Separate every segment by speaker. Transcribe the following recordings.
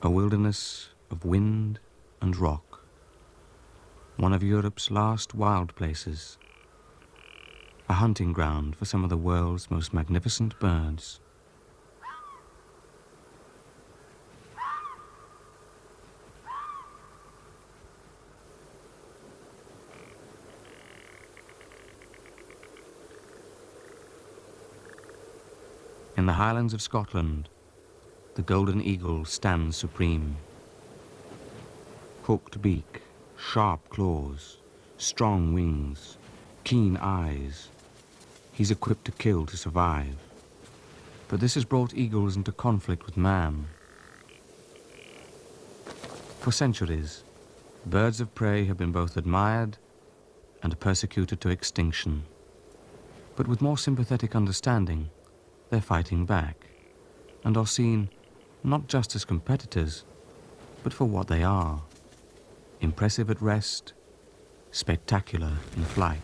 Speaker 1: A wilderness of wind and rock, one of Europe's last wild places, a hunting ground for some of the world's most magnificent birds. In the Highlands of Scotland, the golden eagle stands supreme. Hooked beak, sharp claws, strong wings, keen eyes. He's equipped to kill to survive. But this has brought eagles into conflict with man. For centuries, birds of prey have been both admired and persecuted to extinction. But with more sympathetic understanding, they're fighting back and are seen not just as competitors, but for what they are: impressive at rest, spectacular in flight.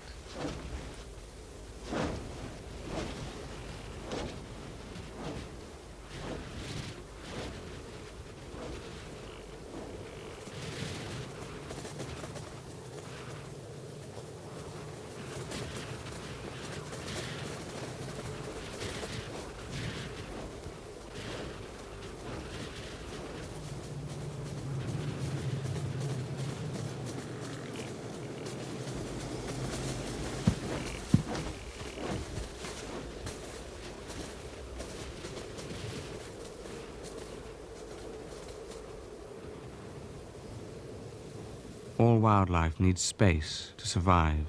Speaker 1: All wildlife needs space to survive,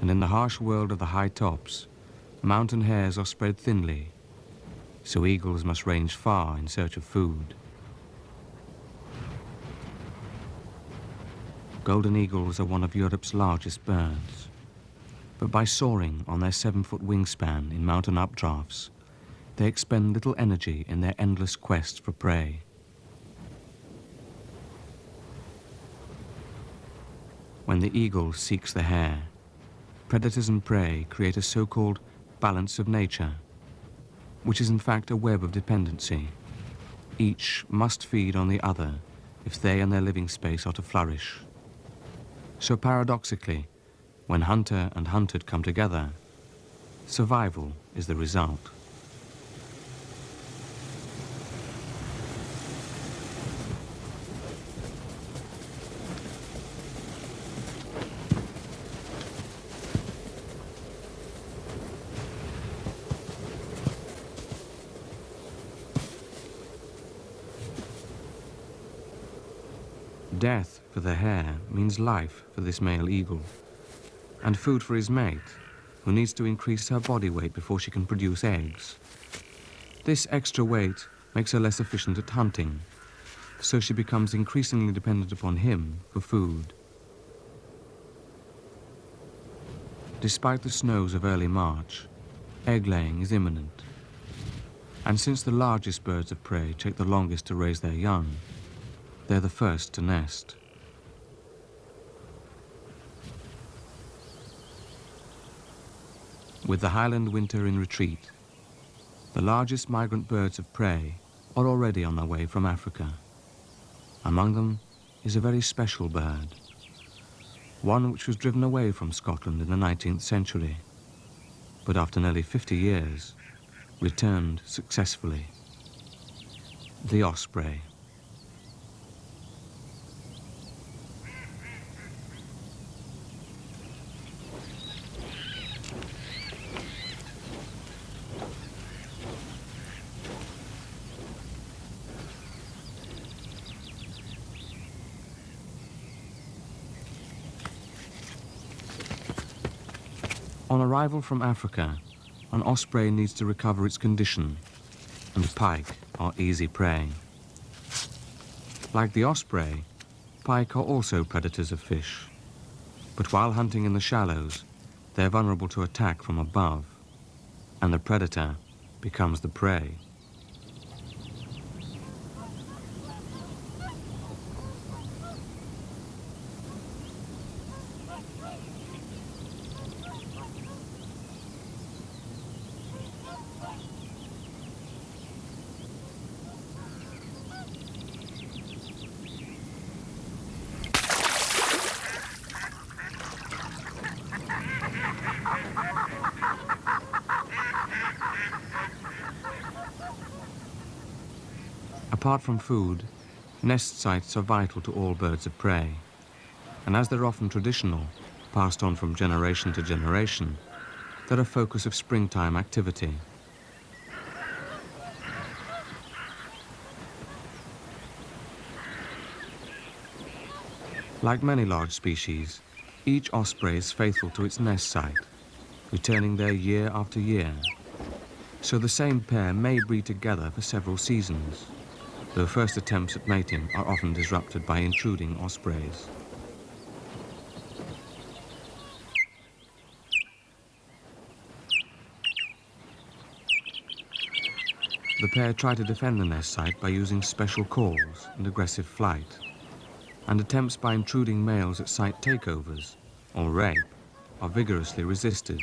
Speaker 1: and in the harsh world of the high tops, mountain hares are spread thinly, so eagles must range far in search of food. Golden eagles are one of Europe's largest birds, but by soaring on their 7-foot wingspan in mountain updrafts, they expend little energy in their endless quest for prey. When the eagle seeks the hare, predators and prey create a so-called balance of nature, which is in fact a web of dependency. Each must feed on the other if they and their living space are to flourish. So paradoxically, when hunter and hunted come together, survival is the result. Death for the hare means life for this male eagle, and food for his mate, who needs to increase her body weight before she can produce eggs. This extra weight makes her less efficient at hunting, so she becomes increasingly dependent upon him for food. Despite the snows of early March, egg-laying is imminent, and since the largest birds of prey take the longest to raise their young, they're the first to nest. With the Highland winter in retreat, the largest migrant birds of prey are already on their way from Africa. Among them is a very special bird, one which was driven away from Scotland in the 19th century, but after nearly 50 years, returned successfully: the osprey. On arrival from Africa, an osprey needs to recover its condition, and pike are easy prey. Like the osprey, pike are also predators of fish, but while hunting in the shallows, they're vulnerable to attack from above, and the predator becomes the prey. Apart from food, nest sites are vital to all birds of prey, and as they're often traditional, passed on from generation to generation, they're a focus of springtime activity. Like many large species, each osprey is faithful to its nest site, returning there year after year. So the same pair may breed together for several seasons, though first attempts at mating are often disrupted by intruding ospreys. The pair try to defend the nest site by using special calls and aggressive flight, and attempts by intruding males at site takeovers, or rape, are vigorously resisted.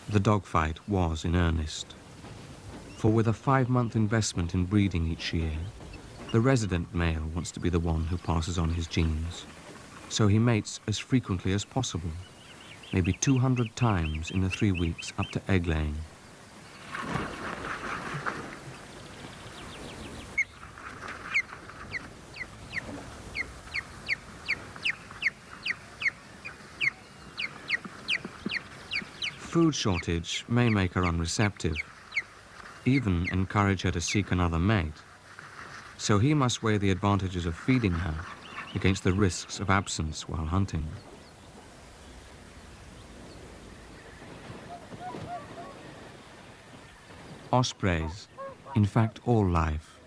Speaker 1: The dogfight was in earnest. For with a 5-month investment in breeding each year, the resident male wants to be the one who passes on his genes. So he mates as frequently as possible, maybe 200 times in the 3 weeks up to egg laying. Food shortage may make her unreceptive, even encourage her to seek another mate. So he must weigh the advantages of feeding her against the risks of absence while hunting. Ospreys, in fact all life,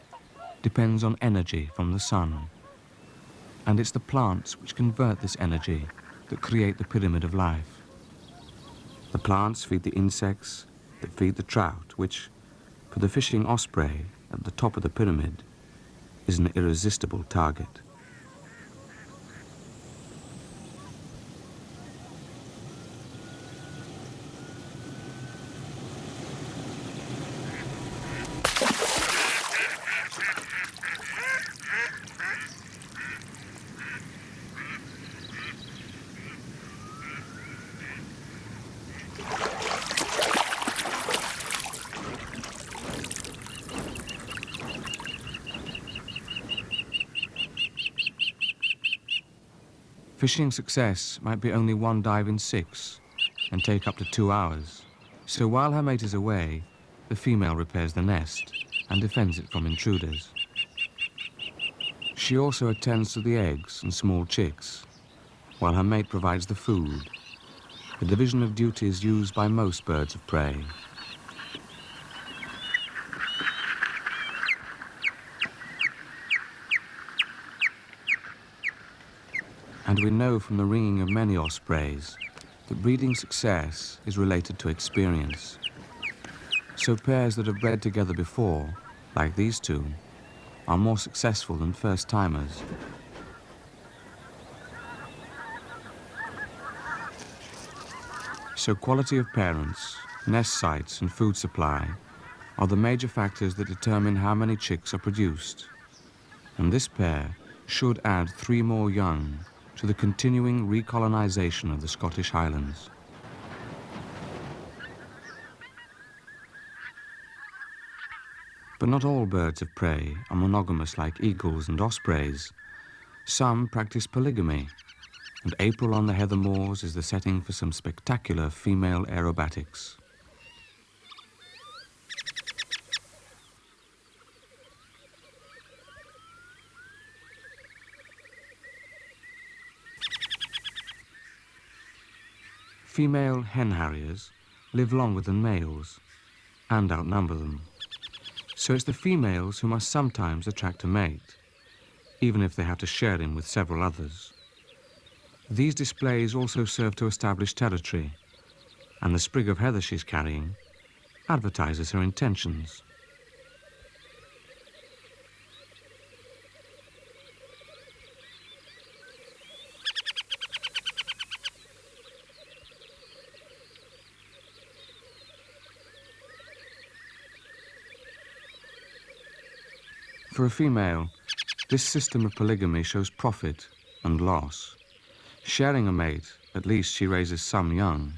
Speaker 1: depends on energy from the sun. And it's the plants which convert this energy that create the pyramid of life. The plants feed the insects that feed the trout, which, for the fishing osprey at the top of the pyramid, is an irresistible target. Fishing success might be only 1 dive in 6 and take up to 2 hours. So while her mate is away, the female repairs the nest and defends it from intruders. She also attends to the eggs and small chicks, while her mate provides the food, a division of duties used by most birds of prey. And we know from the ringing of many ospreys that breeding success is related to experience. So pairs that have bred together before, like these two, are more successful than first-timers. So quality of parents, nest sites and food supply are the major factors that determine how many chicks are produced. And this pair should add 3 more young to the continuing recolonization of the Scottish Highlands. But not all birds of prey are monogamous like eagles and ospreys. Some practice polygamy, and April on the heather moors is the setting for some spectacular female aerobatics. Female hen harriers live longer than males and outnumber them. So it's the females who must sometimes attract a mate, even if they have to share him with several others. These displays also serve to establish territory, and the sprig of heather she's carrying advertises her intentions. For a female, this system of polygamy shows profit and loss. Sharing a mate, at least she raises some young.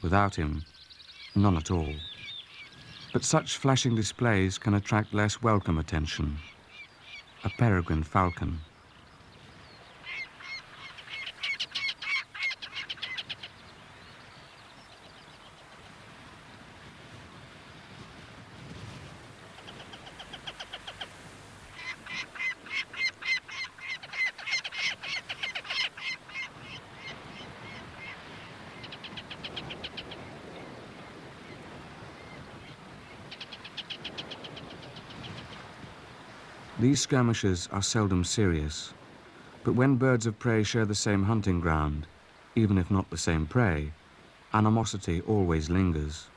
Speaker 1: Without him, none at all. But such flashing displays can attract less welcome attention. A peregrine falcon. These skirmishes are seldom serious, but when birds of prey share the same hunting ground, even if not the same prey, animosity always lingers.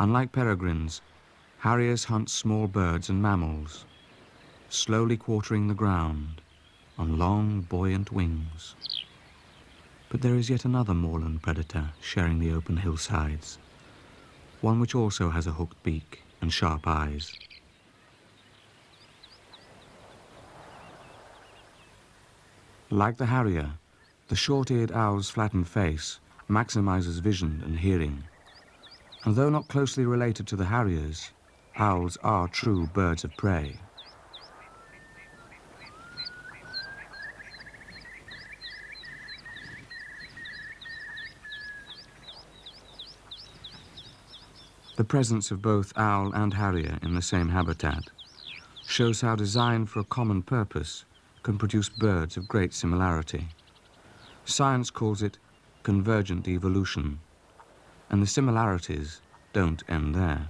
Speaker 1: Unlike peregrines, harriers hunt small birds and mammals, slowly quartering the ground on long, buoyant wings. But there is yet another moorland predator sharing the open hillsides, one which also has a hooked beak and sharp eyes. Like the harrier, the short-eared owl's flattened face maximizes vision and hearing. And though not closely related to the harriers, owls are true birds of prey. The presence of both owl and harrier in the same habitat shows how design for a common purpose can produce birds of great similarity. Science calls it convergent evolution, and the similarities don't end there.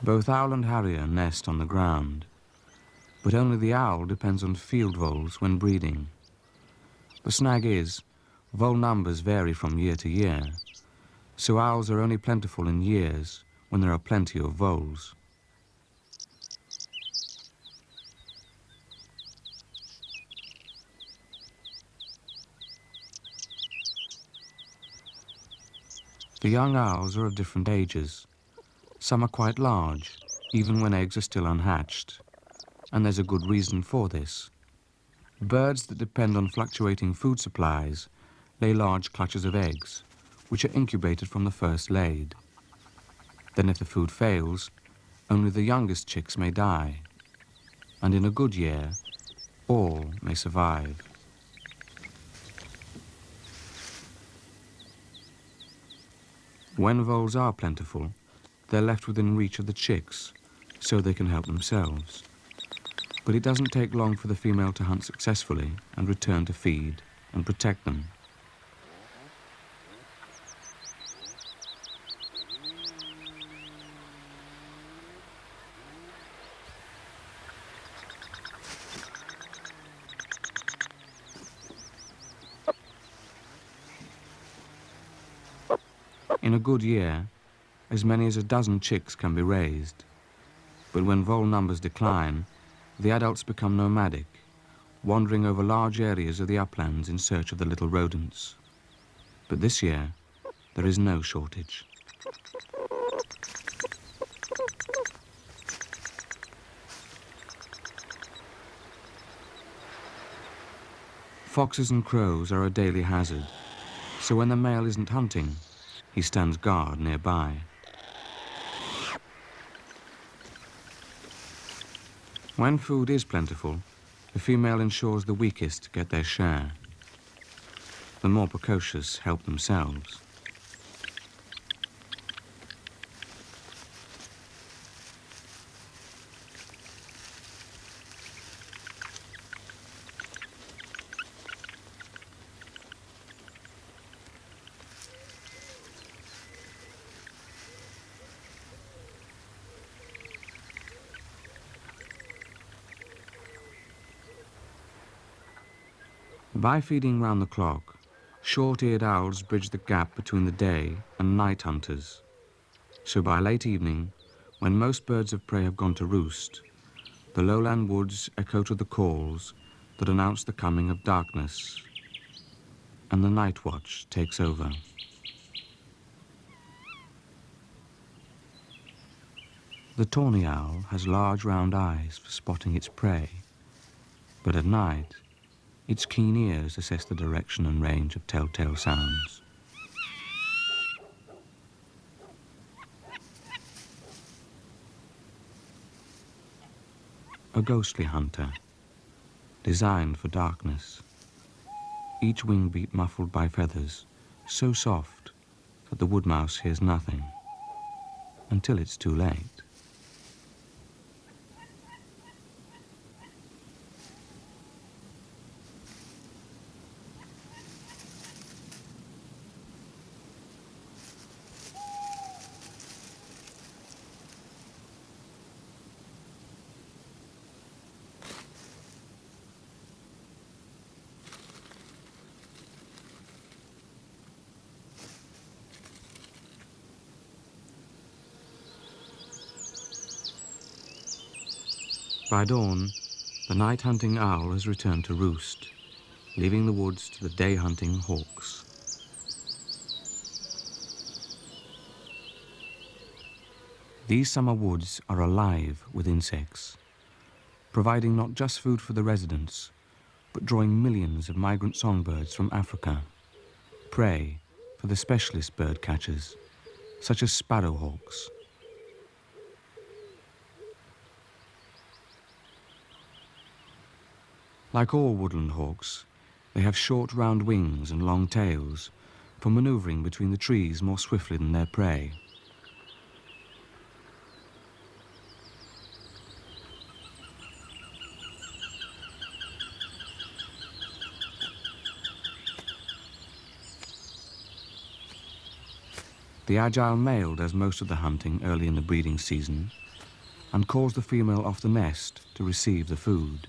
Speaker 1: Both owl and harrier nest on the ground, but only the owl depends on field voles when breeding. The snag is, vole numbers vary from year to year, so owls are only plentiful in years when there are plenty of voles. The young owls are of different ages. Some are quite large, even when eggs are still unhatched, and there's a good reason for this. Birds that depend on fluctuating food supplies lay large clutches of eggs, which are incubated from the first laid. Then if the food fails, only the youngest chicks may die, and in a good year, all may survive. When voles are plentiful, they're left within reach of the chicks, so they can help themselves. But it doesn't take long for the female to hunt successfully and return to feed and protect them. In a good year, as many as a dozen chicks can be raised. But when vole numbers decline, the adults become nomadic, wandering over large areas of the uplands in search of the little rodents. But this year, there is no shortage. Foxes and crows are a daily hazard, so when the male isn't hunting, he stands guard nearby. When food is plentiful, the female ensures the weakest get their share. The more precocious help themselves. By feeding round the clock, short-eared owls bridge the gap between the day and night hunters. So by late evening, when most birds of prey have gone to roost, the lowland woods echo to the calls that announce the coming of darkness, and the night watch takes over. The tawny owl has large round eyes for spotting its prey, but at night, its keen ears assess the direction and range of telltale sounds. A ghostly hunter, designed for darkness, each wing beat muffled by feathers, so soft that the wood mouse hears nothing, until it's too late. By dawn, the night-hunting owl has returned to roost, leaving the woods to the day-hunting hawks. These summer woods are alive with insects, providing not just food for the residents, but drawing millions of migrant songbirds from Africa, prey for the specialist bird catchers, such as sparrowhawks. Like all woodland hawks, they have short round wings and long tails for maneuvering between the trees more swiftly than their prey. The agile male does most of the hunting early in the breeding season and calls the female off the nest to receive the food.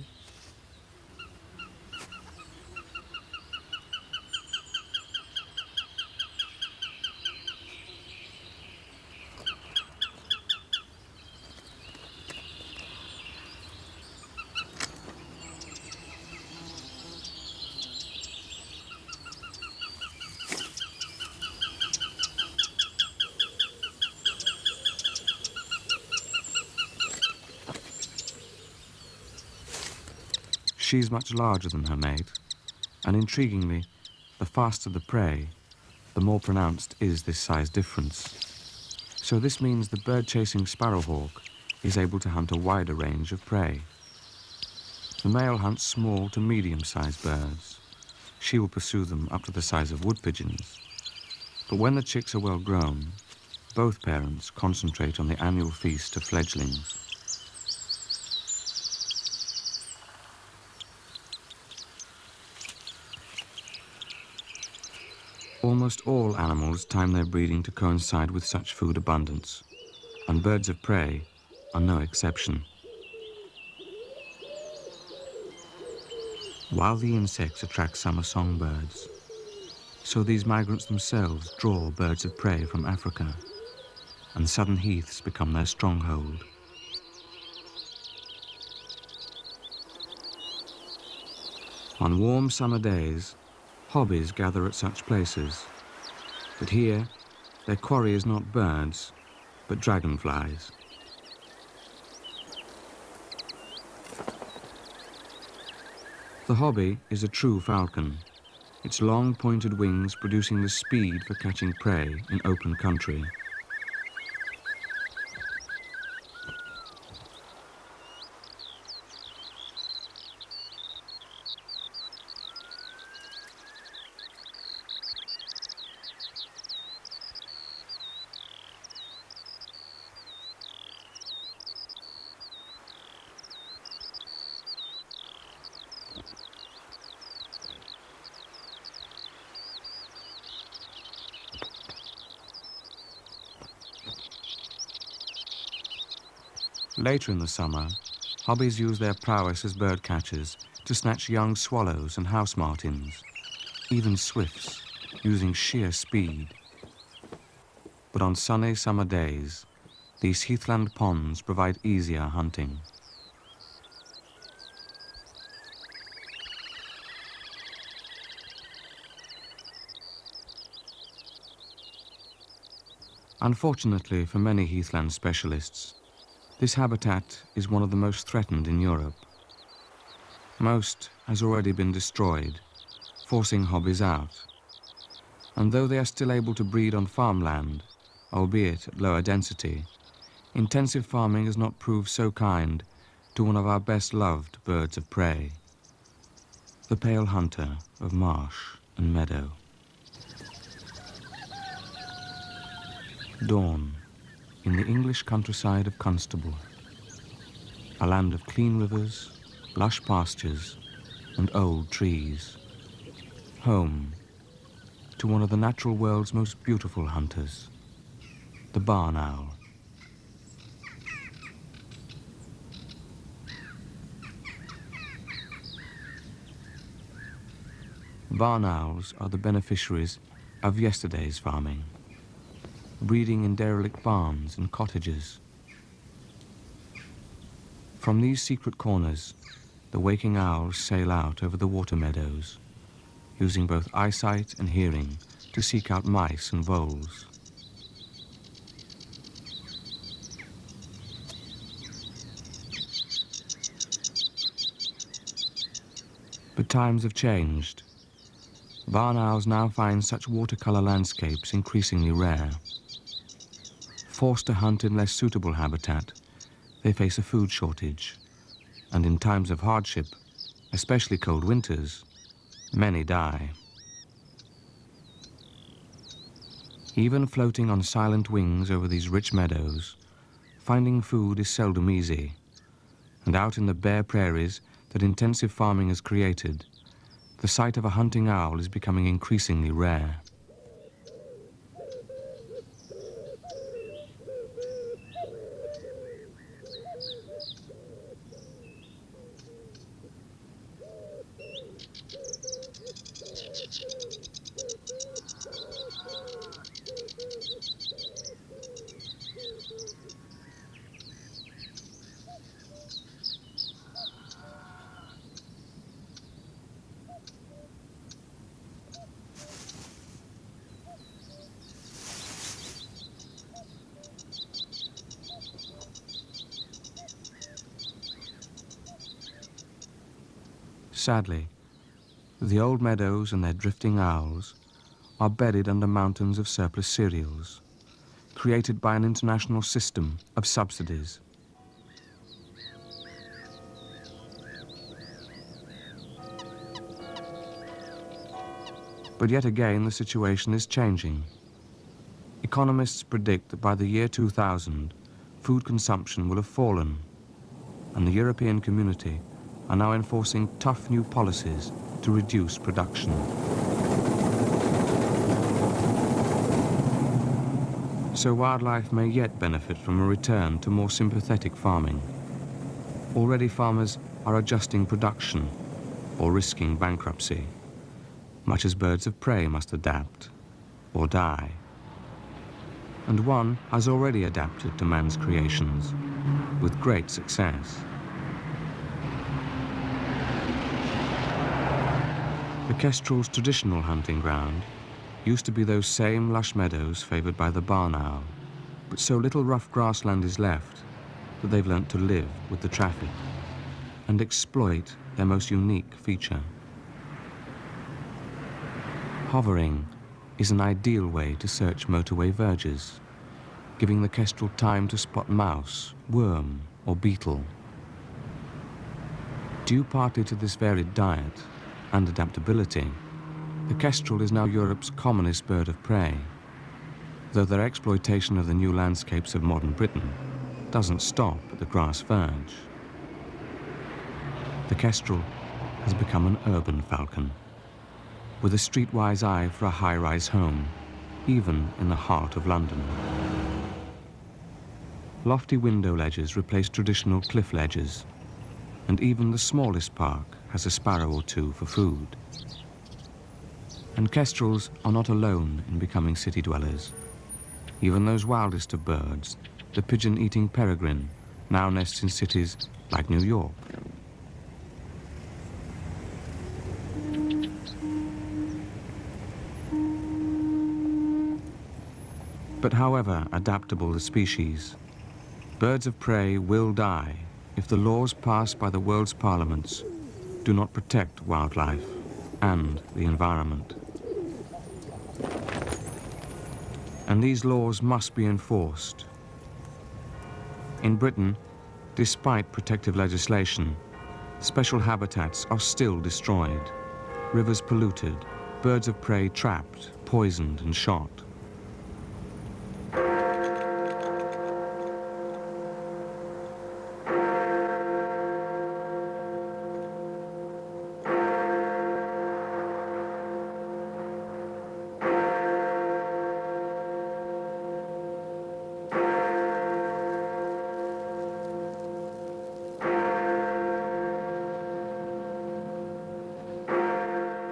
Speaker 1: She's much larger than her mate, and intriguingly, the faster the prey, the more pronounced is this size difference. So this means the bird-chasing sparrowhawk is able to hunt a wider range of prey. The male hunts small to medium-sized birds. She will pursue them up to the size of wood pigeons. But when the chicks are well grown, both parents concentrate on the annual feast of fledglings. Almost all animals time their breeding to coincide with such food abundance, and birds of prey are no exception. While the insects attract summer songbirds, so these migrants themselves draw birds of prey from Africa, and southern heaths become their stronghold. On warm summer days, hobbies gather at such places, but here their quarry is not birds, but dragonflies. The hobby is a true falcon, its long pointed wings producing the speed for catching prey in open country. Later in the summer, hobbies use their prowess as bird catchers to snatch young swallows and house martins, even swifts, using sheer speed. But on sunny summer days, these heathland ponds provide easier hunting. Unfortunately for many heathland specialists, this habitat is one of the most threatened in Europe. Most has already been destroyed, forcing hobbies out. And though they are still able to breed on farmland, albeit at lower density, intensive farming has not proved so kind to one of our best-loved birds of prey, the pale hunter of marsh and meadow. Dawn in the English countryside of Constable, a land of clean rivers, lush pastures, and old trees. Home to one of the natural world's most beautiful hunters, the barn owl. Barn owls are the beneficiaries of yesterday's farming, breeding in derelict barns and cottages. From these secret corners, the waking owls sail out over the water meadows, using both eyesight and hearing to seek out mice and voles. But times have changed. Barn owls now find such watercolor landscapes increasingly rare. Forced to hunt in less suitable habitat, they face a food shortage, and in times of hardship, especially cold winters, many die. Even floating on silent wings over these rich meadows, finding food is seldom easy, and out in the bare prairies that intensive farming has created, the sight of a hunting owl is becoming increasingly rare. Sadly, the old meadows and their drifting owls are buried under mountains of surplus cereals, created by an international system of subsidies. But yet again, the situation is changing. Economists predict that by the year 2000, food consumption will have fallen, and the European community are now enforcing tough new policies to reduce production. So wildlife may yet benefit from a return to more sympathetic farming. Already farmers are adjusting production or risking bankruptcy, much as birds of prey must adapt or die. And one has already adapted to man's creations with great success. The kestrel's traditional hunting ground used to be those same lush meadows favoured by the barn owl, but so little rough grassland is left that they've learnt to live with the traffic and exploit their most unique feature. Hovering is an ideal way to search motorway verges, giving the kestrel time to spot mouse, worm, or beetle. Due partly to this varied diet and adaptability, the kestrel is now Europe's commonest bird of prey, though their exploitation of the new landscapes of modern Britain doesn't stop at the grass verge. The kestrel has become an urban falcon, with a streetwise eye for a high-rise home, even in the heart of London. Lofty window ledges replace traditional cliff ledges, and even the smallest park has a sparrow or two for food. And kestrels are not alone in becoming city dwellers. Even those wildest of birds, the pigeon-eating peregrine, now nests in cities like New York. But however adaptable the species, birds of prey will die if the laws passed by the world's parliaments do not protect wildlife and the environment. And these laws must be enforced. In Britain, despite protective legislation, special habitats are still destroyed, rivers polluted, birds of prey trapped, poisoned and shot.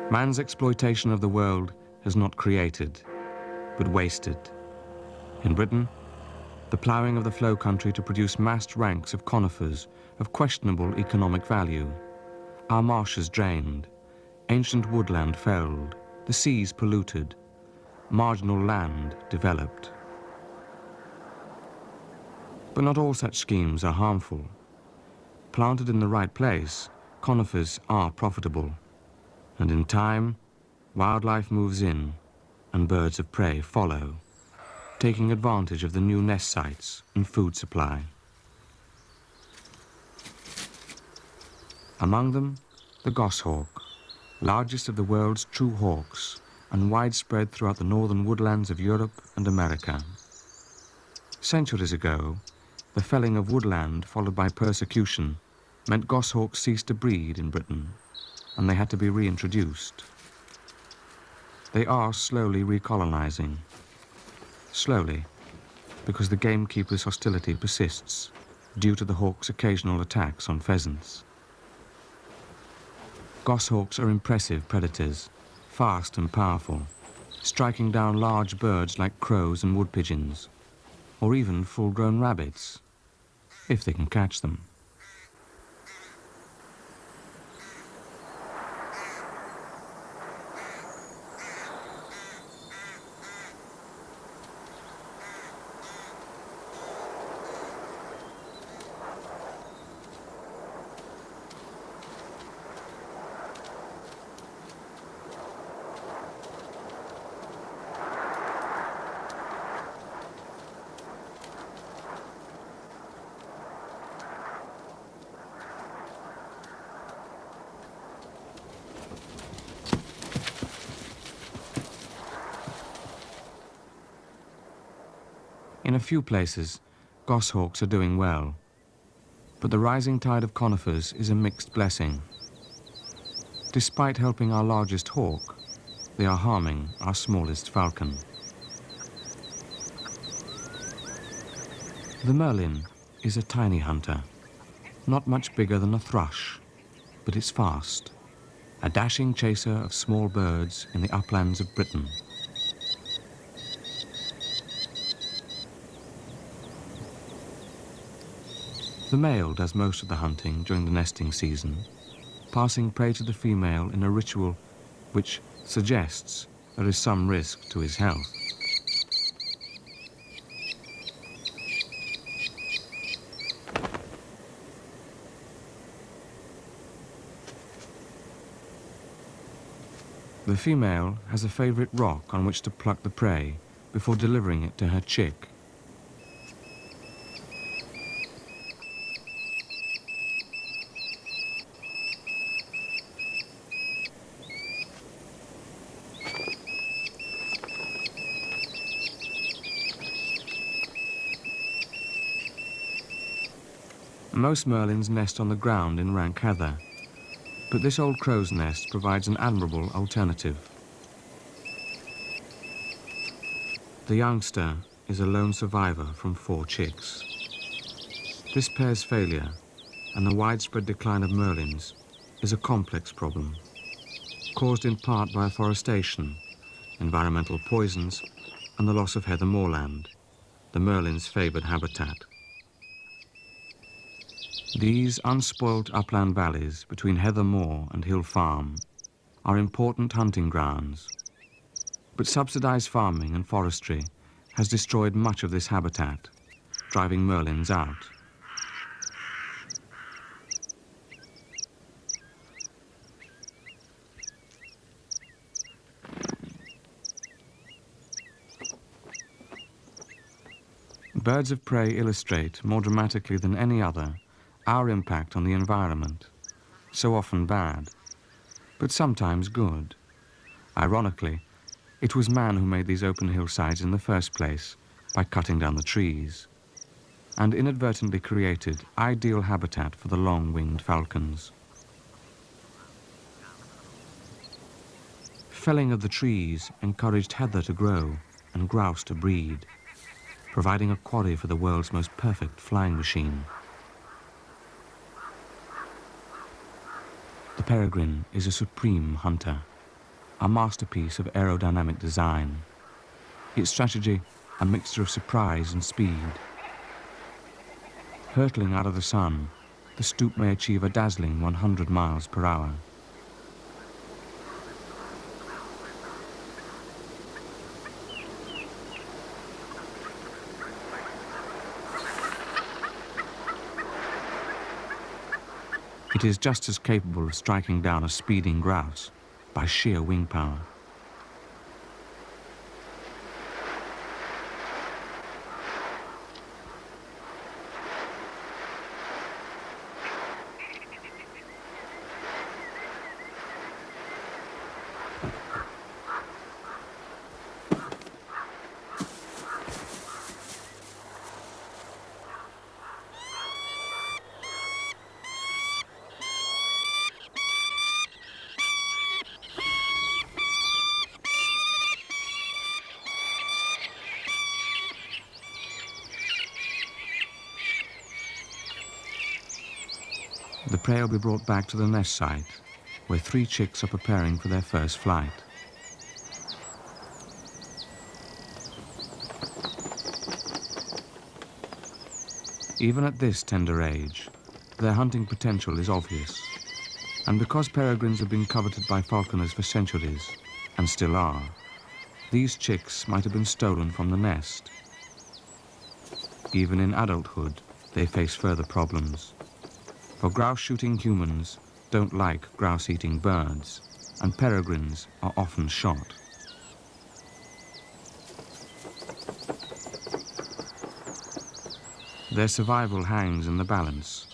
Speaker 1: Man's exploitation of the world has not created, but wasted. In Britain, the ploughing of the flow country to produce massed ranks of conifers of questionable economic value, our marshes drained, ancient woodland felled, the seas polluted, marginal land developed. But not all such schemes are harmful. Planted in the right place, conifers are profitable. And in time, wildlife moves in and birds of prey follow, taking advantage of the new nest sites and food supply. Among them, the goshawk, largest of the world's true hawks and widespread throughout the northern woodlands of Europe and America. Centuries ago, the felling of woodland followed by persecution meant goshawks ceased to breed in Britain, and they had to be reintroduced. They are slowly recolonizing. Slowly, because the gamekeeper's hostility persists due to the hawk's occasional attacks on pheasants. Goshawks are impressive predators, fast and powerful, striking down large birds like crows and wood pigeons, or even full-grown rabbits, if they can catch them. In a few places, goshawks are doing well, but the rising tide of conifers is a mixed blessing. Despite helping our largest hawk, they are harming our smallest falcon. The merlin is a tiny hunter, not much bigger than a thrush, but it's fast, a dashing chaser of small birds in the uplands of Britain. The male does most of the hunting during the nesting season, passing prey to the female in a ritual which suggests there is some risk to his health. The female has a favorite rock on which to pluck the prey before delivering it to her chick. Most merlins nest on the ground in rank heather, but this old crow's nest provides an admirable alternative. The youngster is a lone survivor from 4 chicks. This pair's failure and the widespread decline of merlins is a complex problem, caused in part by afforestation, environmental poisons, and the loss of heather moorland, the merlin's favoured habitat. These unspoilt upland valleys between heather moor and hill farm are important hunting grounds, but subsidised farming and forestry has destroyed much of this habitat, driving merlins out. Birds of prey illustrate more dramatically than any other our impact on the environment, so often bad, but sometimes good. Ironically, it was man who made these open hillsides in the first place by cutting down the trees, and inadvertently created ideal habitat for the long-winged falcons. Felling of the trees encouraged heather to grow and grouse to breed, providing a quarry for the world's most perfect flying machine. The peregrine is a supreme hunter, a masterpiece of aerodynamic design. Its strategy, a mixture of surprise and speed. Hurtling out of the sun, the stoop may achieve a dazzling 100 miles per hour. It is just as capable of striking down a speeding grouse by sheer wing power. The prey will be brought back to the nest site, where 3 chicks are preparing for their first flight. Even at this tender age, their hunting potential is obvious. And because peregrines have been coveted by falconers for centuries, and still are, these chicks might have been stolen from the nest. Even in adulthood, they face further problems. For grouse-shooting humans don't like grouse-eating birds, and peregrines are often shot. Their survival hangs in the balance,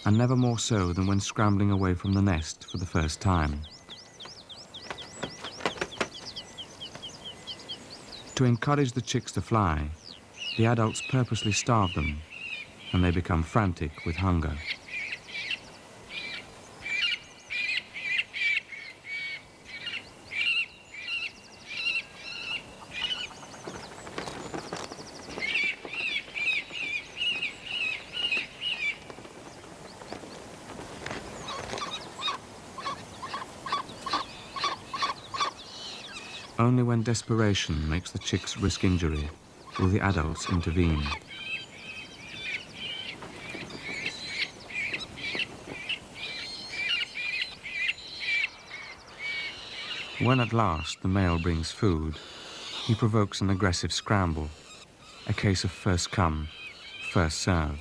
Speaker 1: and never more so than when scrambling away from the nest for the first time. To encourage the chicks to fly, the adults purposely starve them, and they become frantic with hunger. Only when desperation makes the chicks risk injury will the adults intervene. When at last the male brings food, he provokes an aggressive scramble, a case of first come, first served.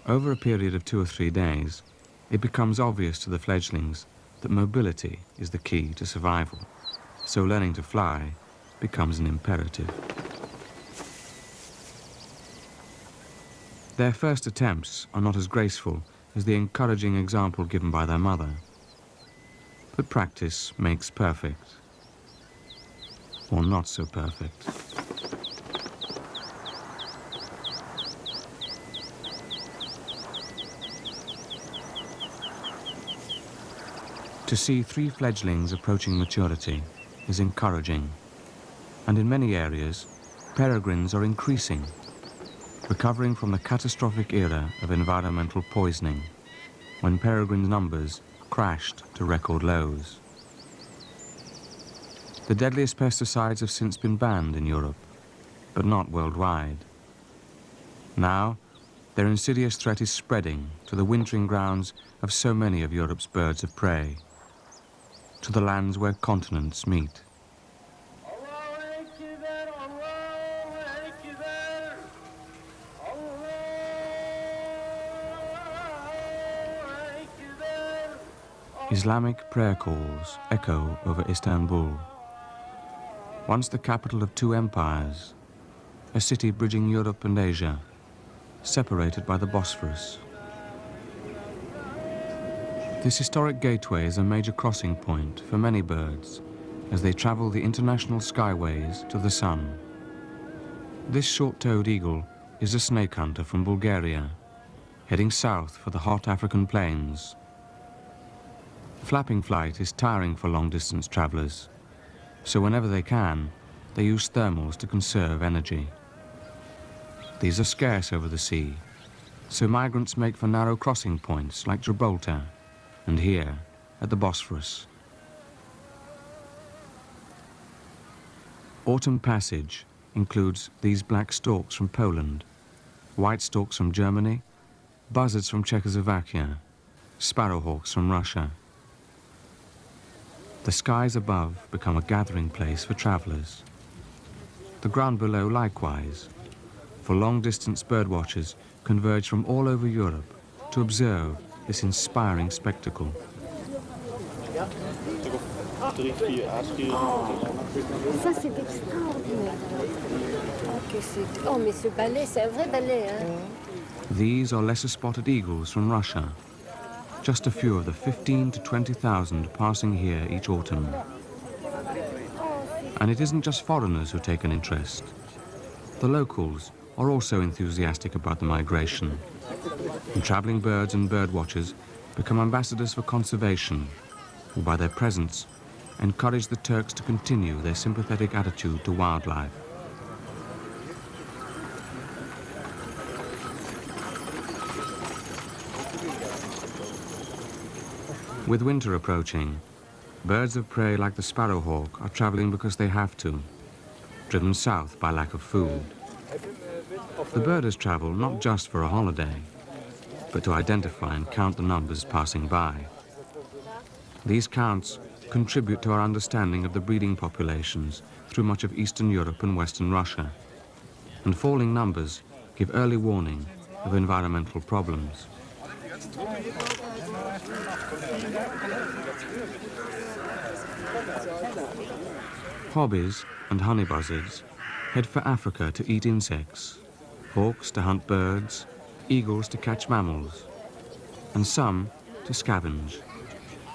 Speaker 1: Over a period of 2 or 3 days, it becomes obvious to the fledglings that mobility is the key to survival, so learning to fly becomes an imperative. Their first attempts are not as graceful as the encouraging example given by their mother, but practice makes perfect, or not so perfect. To see 3 fledglings approaching maturity is encouraging, and in many areas, peregrines are increasing, recovering from the catastrophic era of environmental poisoning, when peregrine numbers crashed to record lows. The deadliest pesticides have since been banned in Europe, but not worldwide. Now, their insidious threat is spreading to the wintering grounds of so many of Europe's birds of prey, to the lands where continents meet. Islamic prayer calls echo over Istanbul, once the capital of 2 empires, a city bridging Europe and Asia, separated by the Bosphorus. This historic gateway is a major crossing point for many birds as they travel the international skyways to the sun. This short-toed eagle is a snake hunter from Bulgaria, heading south for the hot African plains. Flapping flight is tiring for long-distance travelers, so whenever they can, they use thermals to conserve energy. These are scarce over the sea, so migrants make for narrow crossing points like Gibraltar, and here at the Bosphorus. Autumn passage includes these black storks from Poland, white storks from Germany, buzzards from Czechoslovakia, sparrowhawks from Russia. The skies above become a gathering place for travelers. The ground below likewise, for long-distance birdwatchers converge from all over Europe to observe this inspiring spectacle.
Speaker 2: Ça c'est extraordinaire. Oh mais ce balai, c'est un vrai balai, hein?
Speaker 1: These are lesser spotted eagles from Russia, just a few of the 15,000 to 20,000 passing here each autumn. And it isn't just foreigners who take an interest. The locals are also enthusiastic about the migration, and traveling birds and bird watchers become ambassadors for conservation, who by their presence encourage the Turks to continue their sympathetic attitude to wildlife. With winter approaching, birds of prey like the sparrowhawk are traveling because they have to, driven south by lack of food. The birders travel not just for a holiday, but to identify and count the numbers passing by. These counts contribute to our understanding of the breeding populations through much of Eastern Europe and Western Russia, and falling numbers give early warning of environmental problems. Hobbies and honey buzzards head for Africa to eat insects, hawks to hunt birds, eagles to catch mammals, and some to scavenge,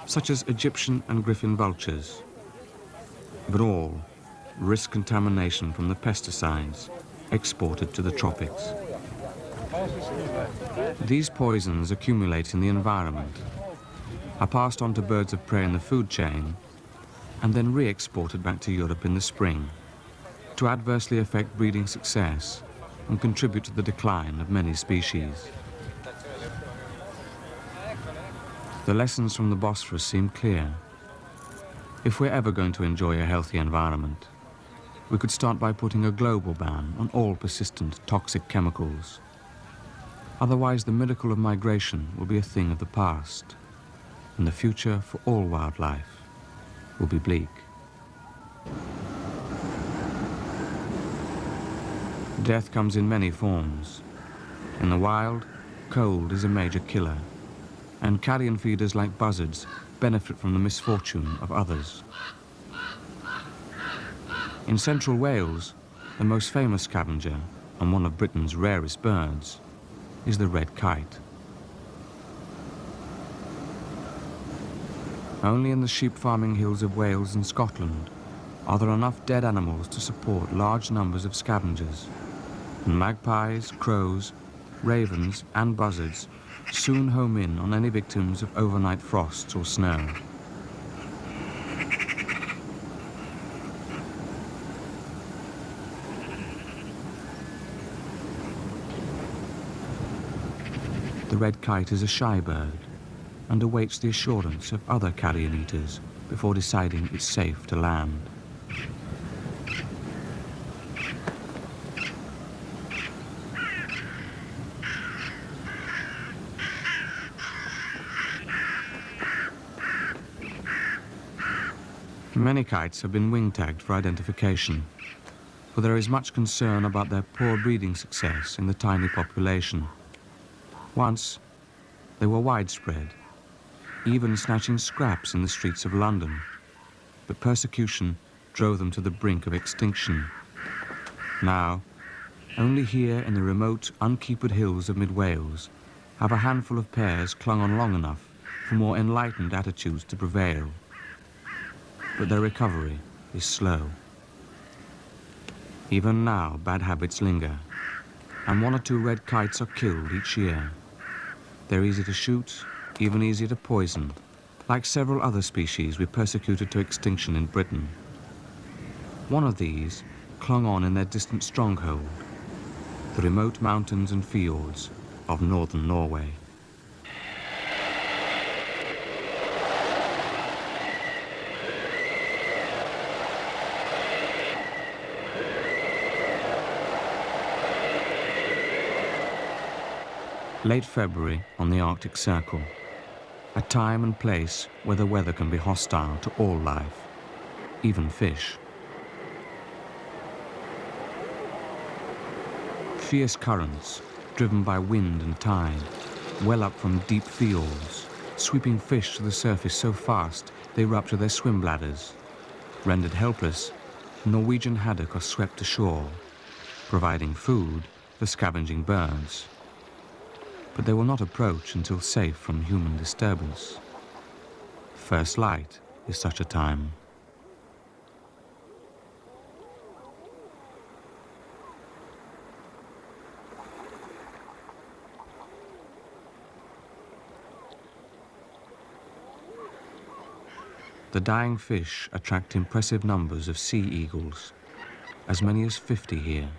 Speaker 1: such as Egyptian and griffin vultures. But all risk contamination from the pesticides exported to the tropics. These poisons accumulate in the environment, are passed on to birds of prey in the food chain, and then re-exported back to Europe in the spring to adversely affect breeding success and contribute to the decline of many species. The lessons from the Bosphorus seem clear. If we're ever going to enjoy a healthy environment, we could start by putting a global ban on all persistent toxic chemicals. Otherwise, the miracle of migration will be a thing of the past, and the future for all wildlife will be bleak. Death comes in many forms. In the wild, cold is a major killer, and carrion feeders like buzzards benefit from the misfortune of others. In central Wales, the most famous scavenger, and one of Britain's rarest birds, is the red kite. Only in the sheep farming hills of Wales and Scotland are there enough dead animals to support large numbers of scavengers, and magpies, crows, ravens and buzzards soon home in on any victims of overnight frosts or snow. The red kite is a shy bird and awaits the assurance of other carrion eaters before deciding it's safe to land. Many kites have been wing tagged for identification, for there is much concern about their poor breeding success in the tiny population. Once, they were widespread, even snatching scraps in the streets of London, but persecution drove them to the brink of extinction. Now, only here in the remote, unkeeped hills of mid-Wales have a handful of pairs clung on long enough for more enlightened attitudes to prevail. But their recovery is slow. Even now, bad habits linger, and 1 or 2 red kites are killed each year. They're easy to shoot, even easier to poison, like several other species we persecuted to extinction in Britain. One of these clung on in their distant stronghold, the remote mountains and fjords of northern Norway. Late February on the Arctic Circle, a time and place where the weather can be hostile to all life, even fish. Fierce currents, driven by wind and tide, well up from deep fjords, sweeping fish to the surface so fast they rupture their swim bladders. Rendered helpless, Norwegian haddock are swept ashore, providing food for scavenging birds. But they will not approach until safe from human disturbance. First light is such a time. The dying fish attract impressive numbers of sea eagles, as many as 50 here,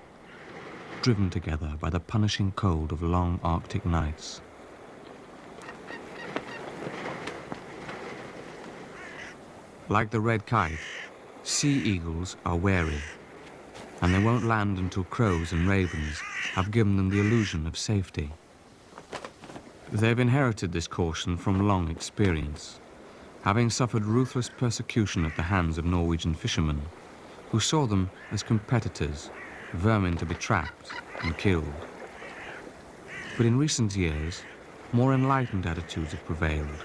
Speaker 1: driven together by the punishing cold of long Arctic nights. Like the red kite, sea eagles are wary, and they won't land until crows and ravens have given them the illusion of safety. They've inherited this caution from long experience, having suffered ruthless persecution at the hands of Norwegian fishermen, who saw them as competitors, vermin to be trapped and killed. But in recent years, more enlightened attitudes have prevailed,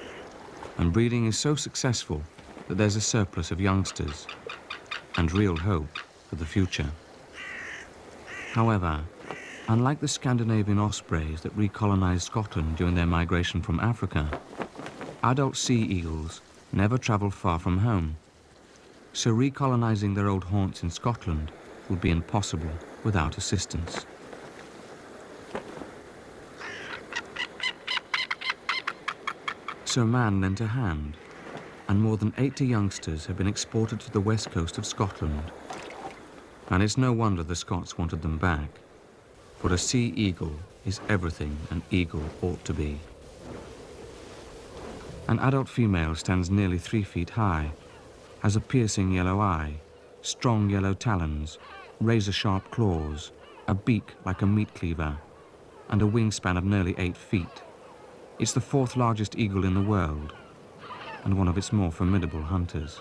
Speaker 1: and breeding is so successful that there's a surplus of youngsters and real hope for the future. However, unlike the Scandinavian ospreys that recolonized Scotland during their migration from Africa, adult sea eagles never travel far from home, so recolonizing their old haunts in Scotland would be impossible without assistance. So man lent a hand, and more than 80 youngsters have been exported to the west coast of Scotland. And it's no wonder the Scots wanted them back, for a sea eagle is everything an eagle ought to be. An adult female stands nearly 3 feet high, has a piercing yellow eye, strong yellow talons, razor-sharp claws, a beak like a meat cleaver, and a wingspan of nearly 8 feet. It's the 4th largest eagle in the world, and one of its more formidable hunters.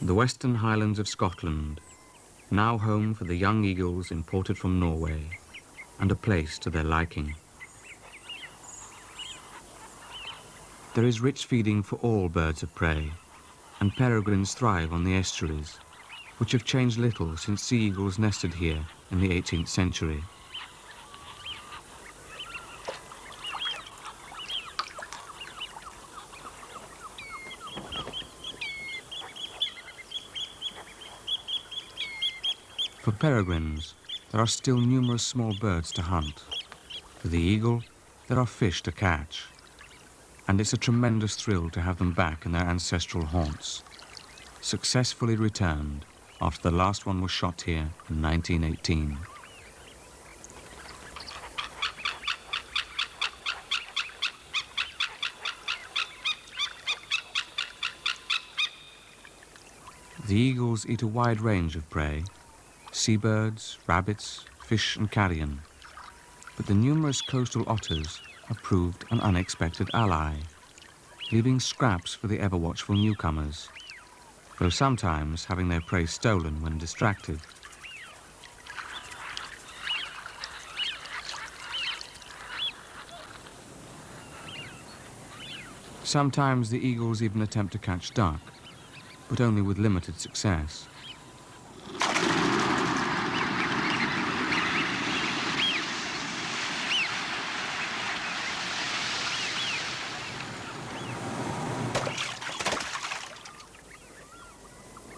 Speaker 1: The western highlands of Scotland, now home for the young eagles imported from Norway, and a place to their liking. There is rich feeding for all birds of prey, and peregrines thrive on the estuaries, which have changed little since sea eagles nested here in the 18th century. For peregrines, there are still numerous small birds to hunt. For the eagle, there are fish to catch. And it's a tremendous thrill to have them back in their ancestral haunts, successfully returned after the last one was shot here in 1918. The eagles eat a wide range of prey: seabirds, rabbits, fish and carrion. But the numerous coastal otters have proved an unexpected ally, leaving scraps for the ever-watchful newcomers, though sometimes having their prey stolen when distracted. Sometimes the eagles even attempt to catch duck, but only with limited success.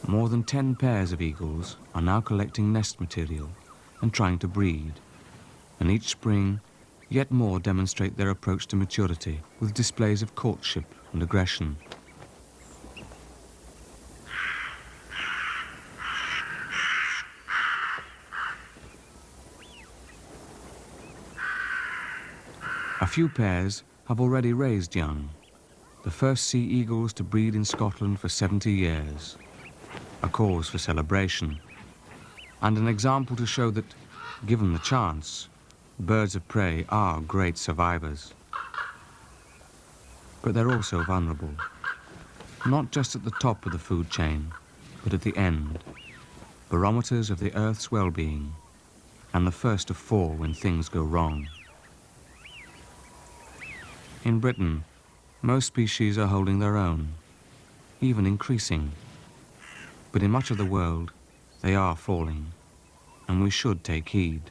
Speaker 1: More than 10 pairs of eagles are now collecting nest material and trying to breed, and each spring, yet more demonstrate their approach to maturity with displays of courtship and aggression. A few pairs have already raised young, the first sea eagles to breed in Scotland for 70 years. A cause for celebration, and an example to show that, given the chance, birds of prey are great survivors. But they're also vulnerable, not just at the top of the food chain, but at the end, barometers of the Earth's well-being, and the first to fall when things go wrong. In Britain, most species are holding their own, even increasing. But in much of the world, they are falling, and we should take heed.